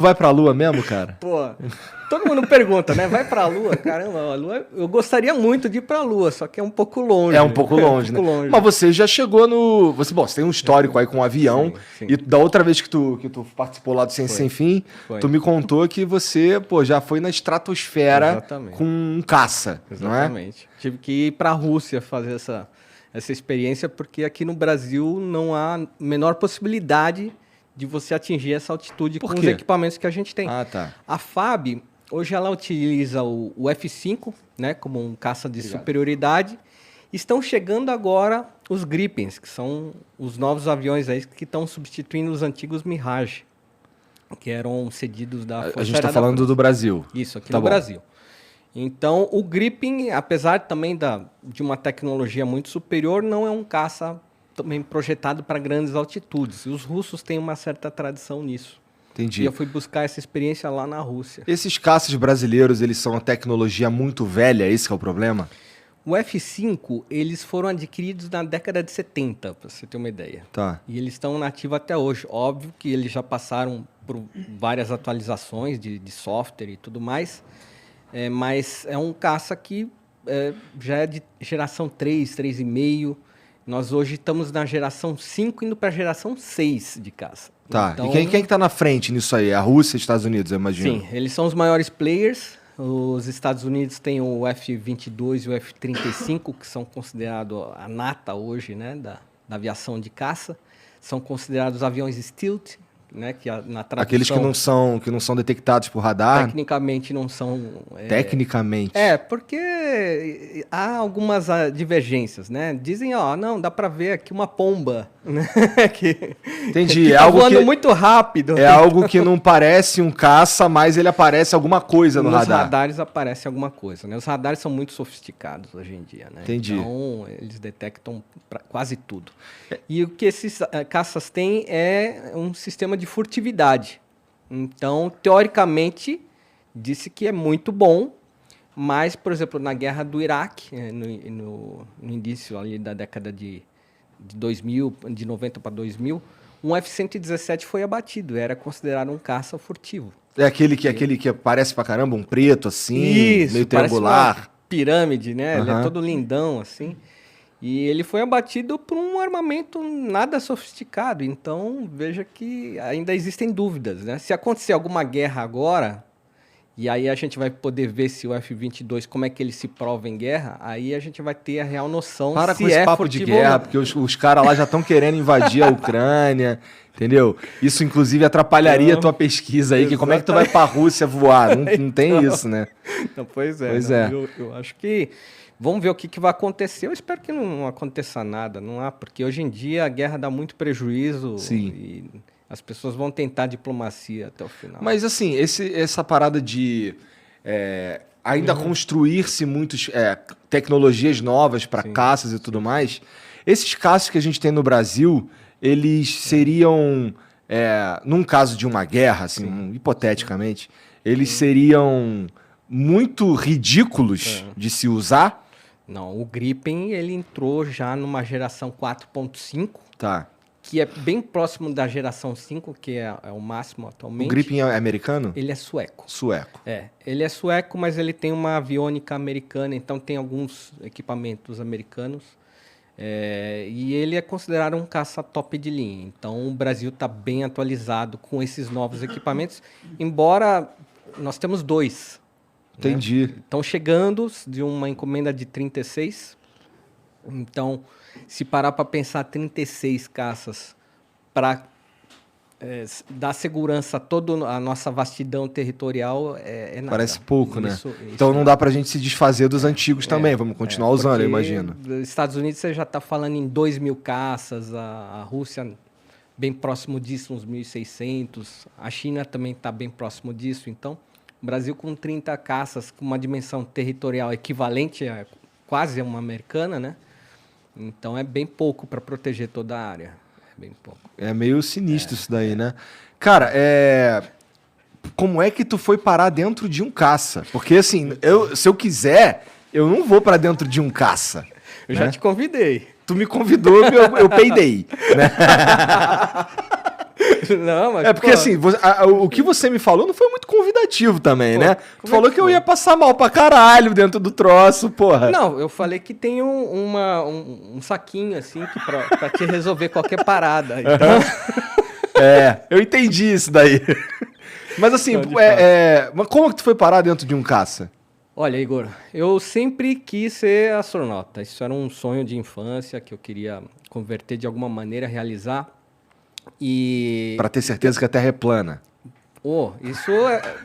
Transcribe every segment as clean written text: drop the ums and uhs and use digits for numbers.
Vai pra Lua mesmo, cara? Pô, todo mundo pergunta, né? Vai pra Lua? Caramba, a Lua, eu gostaria muito de ir pra Lua, só que é um pouco longe. É um pouco longe, um pouco né? longe. Mas você já chegou no... Você tem um histórico aí com um avião. Sim. E da outra vez que tu participou lá do Ciência Sem Fim, tu me contou que você, já foi na estratosfera. Exatamente. Com um caça, Exatamente. Não é? Tive que ir pra Rússia fazer essa experiência, porque aqui no Brasil não há menor possibilidade de você atingir essa altitude com os equipamentos que a gente tem. Ah, tá. A FAB, hoje ela utiliza o F-5, né, como um caça de superioridade. Estão chegando agora os Gripens, que são os novos aviões aí que estão substituindo os antigos Mirage, que eram cedidos da Força Aérea. A gente está falando do Brasil. Isso, aqui no Brasil. Então, o Gripen, apesar também de uma tecnologia muito superior, não é um caça também projetado para grandes altitudes. Os russos têm uma certa tradição nisso. Entendi. E eu fui buscar essa experiência lá na Rússia. Esses caças brasileiros, eles são uma tecnologia muito velha, esse que é o problema? O F-5, eles foram adquiridos na década de 70, para você ter uma ideia. Tá. E eles estão nativos até hoje. Óbvio que eles já passaram por várias atualizações de software e tudo mais, mas é um caça que já é de geração 3, 3,5. Nós hoje estamos na geração 5, indo para a geração 6 de caça. Tá, então, e quem que tá na frente nisso aí? A Rússia e os Estados Unidos, eu imagino. Sim, eles são os maiores players. Os Estados Unidos têm o F-22 e o F-35, que são considerados a nata hoje, né, da aviação de caça. São considerados aviões stealth, né, que na tradução... Aqueles que não são detectados por radar? Tecnicamente não são... Tecnicamente? Porque há algumas divergências, né? Dizem, não, dá para ver aqui uma pomba, né? Entendi. Que tá voando muito rápido. É algo que não parece um caça, mas ele aparece alguma coisa no radar. Nos radares aparece alguma coisa, né? Os radares são muito sofisticados hoje em dia, né? Entendi. Então, eles detectam quase tudo. E o que esses caças têm é um sistema de furtividade. Então, teoricamente, disse que é muito bom, mas, por exemplo, na guerra do Iraque, no início ali da década de 2000, de 90 para 2000, um F-117 foi abatido, era considerado um caça furtivo. É aquele que aparece pra caramba, um preto assim, meio triangular. Parece uma pirâmide, né? Ele é todo lindão, assim. E ele foi abatido por um armamento nada sofisticado. Então, veja que ainda existem dúvidas, né? Se acontecer alguma guerra agora, e aí a gente vai poder ver se o F-22, como é que ele se prova em guerra, aí a gente vai ter a real noção se com esse papo de guerra, porque os caras lá já estão querendo invadir a Ucrânia, entendeu? Isso, inclusive, atrapalharia a tua pesquisa aí, que como é que tu vai pra Rússia voar? Não tem isso, né? Não, pois é. Pois é. Eu acho que... Vamos ver o que vai acontecer. Eu espero que não aconteça nada, não há, porque hoje em dia a guerra dá muito prejuízo. Sim. E as pessoas vão tentar diplomacia até o final. Mas assim, essa parada de ainda construir-se muitas tecnologias novas para caças e tudo mais, esses caças que a gente tem no Brasil, eles seriam, num caso de uma guerra, assim, hipoteticamente, eles seriam muito ridículos de se usar? Não, o Gripen, ele entrou já numa geração 4.5, tá, que é bem próximo da geração 5, que é o máximo atualmente. O Gripen é americano? Ele é sueco. Sueco. Ele é sueco, mas ele tem uma aviônica americana, então tem alguns equipamentos americanos. E ele é considerado um caça top de linha. Então o Brasil está bem atualizado com esses novos equipamentos, embora nós temos 2. Entendi. Estão chegando de uma encomenda de 36. Então, se parar para pensar 36 caças para dar segurança a toda a nossa vastidão territorial, nada. Parece pouco, né? Então não dá para a gente se desfazer dos antigos também. Vamos continuar usando, eu imagino. Nos Estados Unidos você já está falando em 2.000 caças, a Rússia bem próximo disso, uns 1.600. A China também está bem próximo disso, então... O Brasil com 30 caças, com uma dimensão territorial equivalente a quase uma americana, né? Então é bem pouco para proteger toda a área. É bem pouco. É meio sinistro isso daí, né? Cara, como é que tu foi parar dentro de um caça? Porque assim, se eu quiser, eu não vou para dentro de um caça. Eu já te convidei. Tu me convidou, eu peidei, né? Não, mas, É porque assim, o que você me falou não foi muito convidativo também, né? Tu falou que eu ia passar mal pra caralho dentro do troço, porra. Não, eu falei que tem um saquinho assim que pra te resolver qualquer parada. Então, Eu entendi isso daí. Mas assim, mas como que tu foi parar dentro de um caça? olha, Igor, eu sempre quis ser astronauta. Isso era um sonho de infância que eu queria converter de alguma maneira, realizar. E Pra ter certeza que a Terra é plana. isso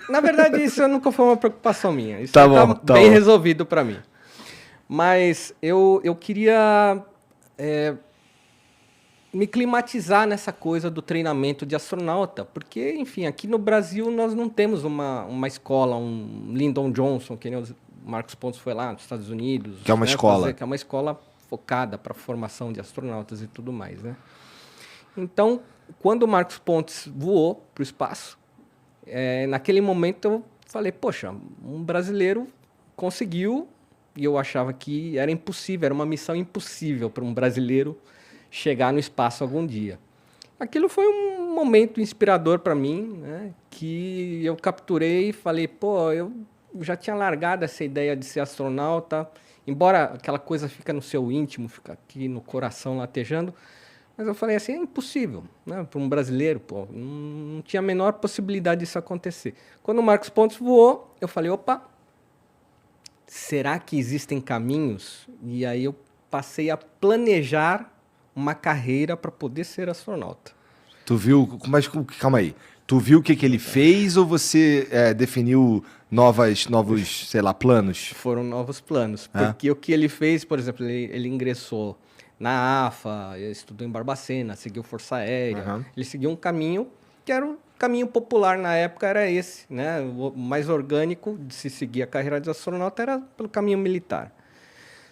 na verdade, isso nunca foi uma preocupação minha. Isso Tá bom, tá bem bom. resolvido para mim. Mas eu queria me climatizar nessa coisa do treinamento de astronauta, porque, enfim, aqui no Brasil nós não temos uma escola, um Lyndon Johnson, que nem o Marcos Pontes foi lá nos Estados Unidos. Que é uma escola. Que é uma escola focada para a formação de astronautas e tudo mais, né? Então, quando o Marcos Pontes voou para o espaço, naquele momento eu falei, poxa, um brasileiro conseguiu, e eu achava que era impossível, era uma missão impossível para um brasileiro chegar no espaço algum dia. Aquilo foi um momento inspirador para mim, né, que eu capturei e falei, pô, eu já tinha largado essa ideia de ser astronauta, embora aquela coisa fica no seu íntimo, fica aqui no coração latejando, mas eu falei assim, é impossível, né, para um brasileiro, pô, não tinha a menor possibilidade disso acontecer. Quando o Marcos Pontes voou, eu falei, opa, será que existem caminhos? E aí eu passei a planejar uma carreira para poder ser astronauta. Tu viu, mas calma aí. Tu viu o que ele fez ou você definiu novos, sei lá, planos? Foram novos planos, porque o que ele fez, por exemplo, ele ingressou na AFA, estudou em Barbacena, seguiu Força Aérea, ele seguiu um caminho que era o caminho popular na época, era esse, né? O mais orgânico de se seguir a carreira de astronauta era pelo caminho militar.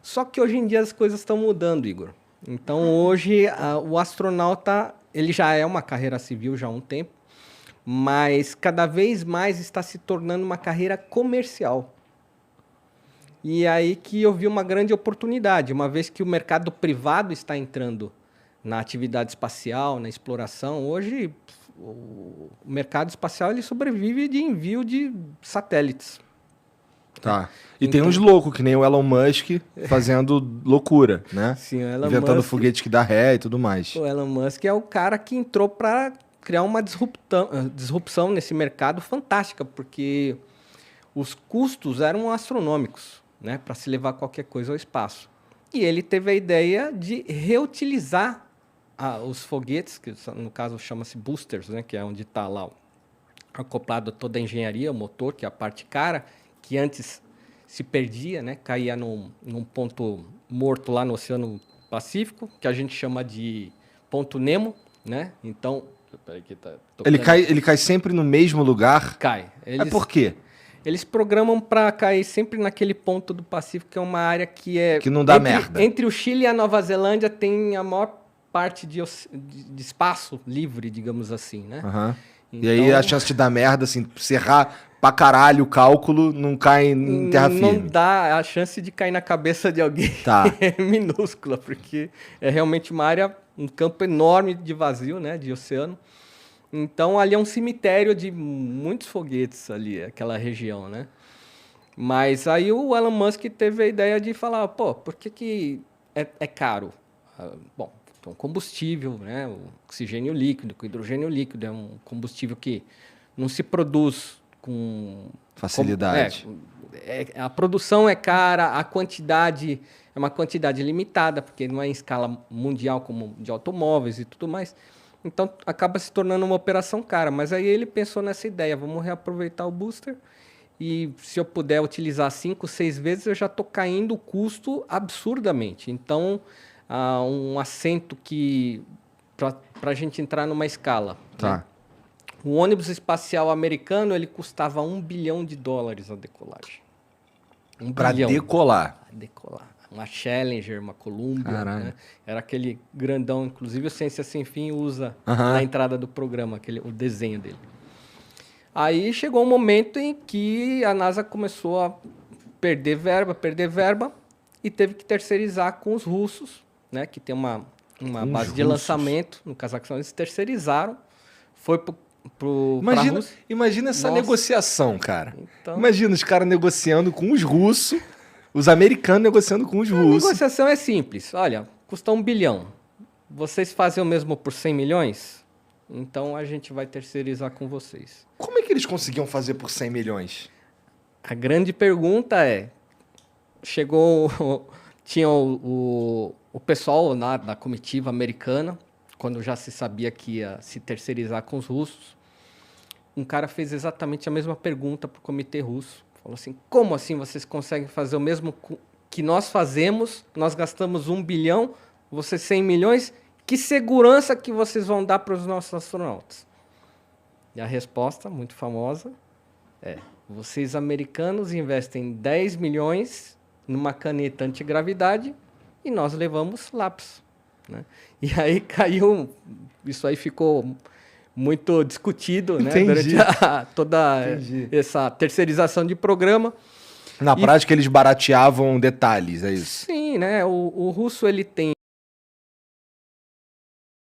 Só que hoje em dia as coisas estão mudando, Igor. Então hoje o astronauta ele já é uma carreira civil já há um tempo, mas cada vez mais está se tornando uma carreira comercial. E aí que eu vi uma grande oportunidade, uma vez que o mercado privado está entrando na atividade espacial, na exploração. Hoje o mercado espacial ele sobrevive de envio de satélites. Tá. E tem uns loucos, que nem o Elon Musk, fazendo loucura, né? Sim, o Elon inventando Musk, foguete que dá ré e tudo mais. o Elon Musk é o cara que entrou para criar uma disrupção nesse mercado fantástica, porque os custos eram astronômicos, né, para se levar qualquer coisa ao espaço. E ele teve a ideia de reutilizar os foguetes, que no caso chama-se boosters, né, que é onde está lá acoplado toda a engenharia, o motor, que é a parte cara, que antes se perdia, né, caía num ponto morto lá no Oceano Pacífico, que a gente chama de ponto Nemo, né? Então, peraí que tá ele cai sempre no mesmo lugar? Cai. Por quê? Eles programam para cair sempre naquele ponto do Pacífico, que é uma área que não dá merda. Entre o Chile e a Nova Zelândia tem a maior parte de espaço livre, digamos assim, né? Então, e aí a chance de dar merda, assim, se errar pra caralho o cálculo, não cai em terra firme. Não dá, a chance de cair na cabeça de alguém é minúscula, porque é realmente uma área, um campo enorme de vazio, né, de oceano. Então, ali é um cemitério de muitos foguetes ali, aquela região, né? Mas aí o Elon Musk teve a ideia de falar, pô, por que é caro? Bom, então, combustível, né? O oxigênio líquido, o hidrogênio líquido é um combustível que não se produz com facilidade. A produção é cara, a quantidade é uma quantidade limitada, porque não é em escala mundial como de automóveis e tudo mais. Então, acaba se tornando uma operação cara. Mas aí ele pensou nessa ideia, vamos reaproveitar o booster e se eu puder utilizar 5, 6 vezes, eu já estou caindo o custo absurdamente. Então, um assento que, para a gente entrar numa escala, né? O ônibus espacial americano ele custava $1 bilhão a decolagem. Para decolar? Para decolar. Uma Challenger, uma Columbia, né? Era aquele grandão, inclusive o Ciência Sem Fim usa na entrada do programa, o desenho dele. Aí chegou um momento em que a NASA começou a perder verba, e teve que terceirizar com os russos, né? Que tem uma base de lançamento no Cazaquistão. Eles terceirizaram foi pra Rússia. Imagina essa Nossa. negociação, cara. Então, Imagina os caras negociando com os russos, os americanos negociando com os a russos. negociação é simples. Olha, custa 1 bilhão. Vocês fazem o mesmo por 100 milhões? Então a gente vai terceirizar com vocês. Como é que eles conseguiam fazer por 100 milhões? A grande pergunta é, tinha o pessoal da comitiva americana, quando já se sabia que ia se terceirizar com os russos, um cara fez exatamente a mesma pergunta para o comitê russo. Falou assim, como assim vocês conseguem fazer o mesmo que nós fazemos? Nós gastamos 1 bilhão, vocês 100 milhões, que segurança que vocês vão dar para os nossos astronautas? E a resposta, muito famosa, é: vocês americanos investem 10 milhões numa caneta antigravidade e nós levamos lápis. Né? E aí isso aí ficou muito discutido, né, durante toda essa terceirização de programa. Na prática, eles barateavam detalhes, é isso? Sim, né? O russo ele tem